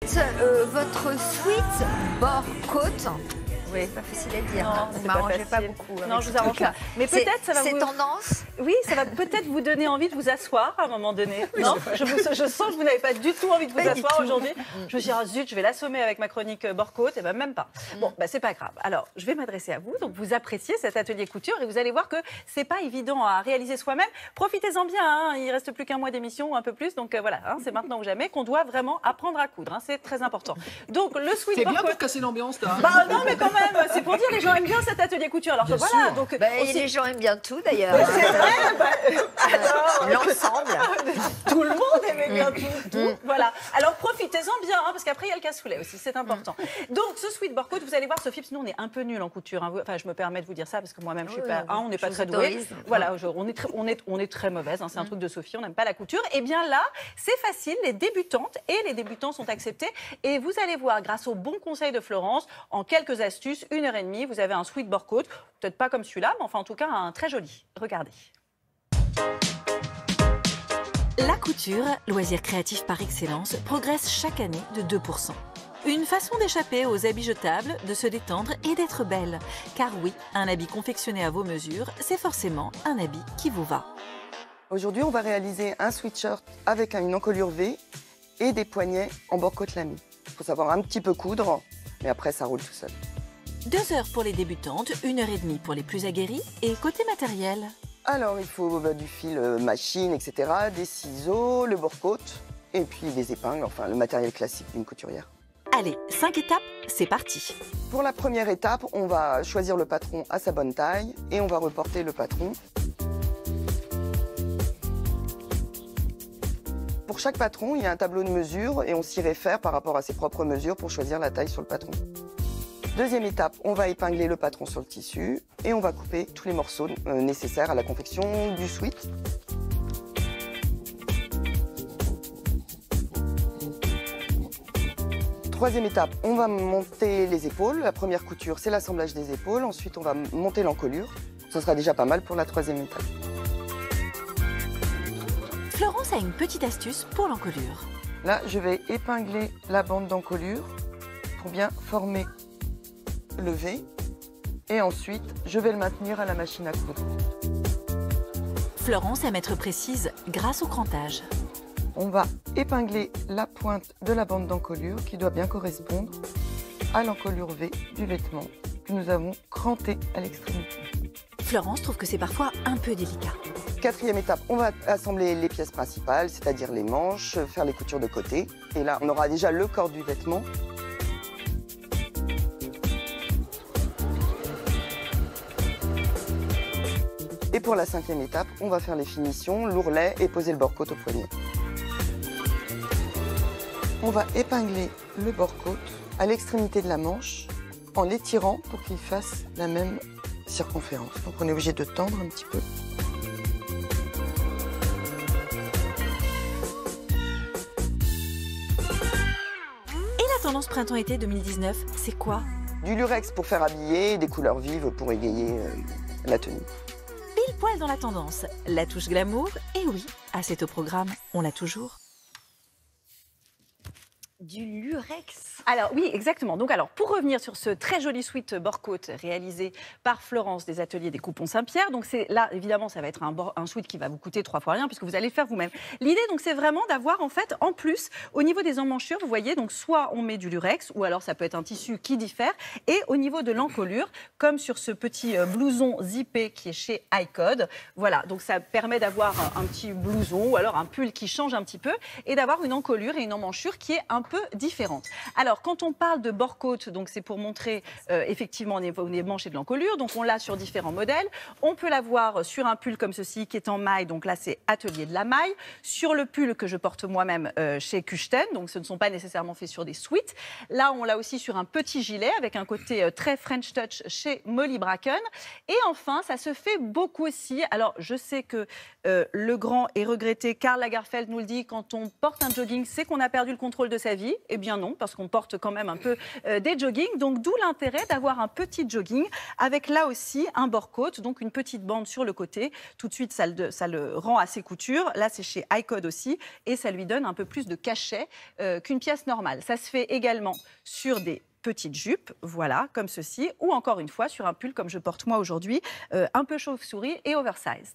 Votre sweat bord côte. Oui, pas facile à dire. Non, Vous m'arrangez pas beaucoup. Non, je vous arrange pas. Mais peut-être ça va vous... C'est tendance. Oui, ça va peut-être vous donner envie de vous asseoir à un moment donné. Non, je sens que vous n'avez pas du tout envie de vous asseoir aujourd'hui. Je me suis dit, ah, zut, je vais l'assommer avec ma chronique bord-côte. Et bien, même pas. Bon, bah, c'est pas grave. Alors, je vais m'adresser à vous. Donc, vous appréciez cet atelier couture et vous allez voir que c'est pas évident à réaliser soi-même. Profitez-en bien. Hein. Il reste plus qu'un mois d'émission, un peu plus. Donc, voilà, hein, c'est maintenant ou jamais qu'on doit vraiment apprendre à coudre. Hein. C'est très important. Donc, le sweat C'est bien bord-côte. pour casser l'ambiance, là. Bah, non, mais quand même, c'est pour dire les gens aiment bien cet atelier couture. Alors que Bien voilà, sûr. donc Bah, aussi... les gens aiment bien tout d'ailleurs. C'est vrai, L'ensemble. tout le monde aimait bien tout. Voilà. Alors profitez-en bien, hein, parce qu'après il y a le cassoulet aussi, c'est important. Donc ce sweat bord côte, vous allez voir, Sophie, parce que nous on est un peu nuls en couture. Hein. Enfin, je me permets de vous dire ça parce que moi-même je suis pas, on n'est pas très doués. Voilà, on est très mauvaise. Hein, c'est un truc de Sophie, on n'aime pas la couture. Et bien là, c'est facile. Les débutantes et les débutants sont acceptés. Et vous allez voir, grâce aux bons conseils de Florence, en quelques astuces, 1h30, vous avez un sweat bord côte. Peut-être pas comme celui-là, mais enfin en tout cas un très joli. Regardez. La couture, loisir créatif par excellence, progresse chaque année de 2%. Une façon d'échapper aux habits jetables, de se détendre et d'être belle. Car oui, un habit confectionné à vos mesures, c'est forcément un habit qui vous va. Aujourd'hui, on va réaliser un sweatshirt avec une encolure V et des poignets en bord-côte lamy. Il faut savoir un petit peu coudre, mais après ça roule tout seul. 2 heures pour les débutantes, 1h30 pour les plus aguerries. Et côté matériel? Alors, il faut du fil machine, etc., des ciseaux, le bord-côte et puis des épingles, enfin le matériel classique d'une couturière. Allez, 5 étapes, c'est parti. Pour la première étape, on va choisir le patron à sa bonne taille et on va reporter le patron. Pour chaque patron, il y a un tableau de mesure et on s'y réfère par rapport à ses propres mesures pour choisir la taille sur le patron. Deuxième étape, on va épingler le patron sur le tissu et on va couper tous les morceaux nécessaires à la confection du sweat. Troisième étape, on va monter les épaules. La première couture, c'est l'assemblage des épaules. Ensuite, on va monter l'encolure. Ce sera déjà pas mal pour la troisième étape. Florence a une petite astuce pour l'encolure. Là, je vais épingler la bande d'encolure pour bien former le V. Et ensuite, je vais le maintenir à la machine à coudre. Florence aime être précise grâce au crantage. On va épingler la pointe de la bande d'encolure qui doit bien correspondre à l'encolure V du vêtement que nous avons cranté à l'extrémité. Florence trouve que c'est parfois un peu délicat. Quatrième étape, on va assembler les pièces principales, c'est-à-dire les manches, faire les coutures de côté. Et là, on aura déjà le corps du vêtement. Et pour la cinquième étape, on va faire les finitions, l'ourlet et poser le bord-côte au poignet. On va épingler le bord-côte à l'extrémité de la manche en l'étirant pour qu'il fasse la même circonférence. Donc on est obligé de tendre un petit peu. Et la tendance printemps-été 2019, c'est quoi? Du lurex pour faire habiller et des couleurs vives pour égayer la tenue. Pile poil dans la tendance, la touche glamour, et oui, assez au programme, on l'a toujours. Du lurex. Alors oui, exactement. Donc alors, pour revenir sur ce très joli sweat bord-côte réalisé par Florence des ateliers des Coupons Saint-Pierre. Donc c'est là, évidemment, ça va être un sweat qui va vous coûter 3 fois rien puisque vous allez le faire vous-même. L'idée, donc, c'est vraiment d'avoir en fait, en plus, au niveau des emmanchures, vous voyez, donc soit on met du lurex ou alors ça peut être un tissu qui diffère. Et au niveau de l'encolure, comme sur ce petit blouson zippé qui est chez iCode, voilà. Donc ça permet d'avoir un petit blouson ou alors un pull qui change un petit peu et d'avoir une encolure et une emmanchure qui est un peu différente. Alors, quand on parle de bord-côte, donc c'est pour montrer effectivement les manches et de l'encolure. Donc, on l'a sur différents modèles. On peut l'avoir sur un pull comme ceci qui est en maille. Donc là, c'est Atelier de la maille. Sur le pull que je porte moi-même chez Kuchten. Donc, ce ne sont pas nécessairement faits sur des sweats. Là, on l'a aussi sur un petit gilet avec un côté très French touch chez Molly Bracken. Et enfin, ça se fait beaucoup aussi. Alors, je sais que le grand et regretté Karl Lagerfeld nous le dit, quand on porte un jogging, c'est qu'on a perdu le contrôle de sa vie. vie? Eh bien non, parce qu'on porte quand même un peu des joggings. Donc d'où l'intérêt d'avoir un petit jogging avec là aussi un bord côte, donc une petite bande sur le côté. Tout de suite, ça le rend à ses coutures. Là, c'est chez iCode aussi et ça lui donne un peu plus de cachet qu'une pièce normale. Ça se fait également sur des petites jupes, voilà, comme ceci, ou encore une fois sur un pull comme je porte moi aujourd'hui, un peu chauve-souris et oversized.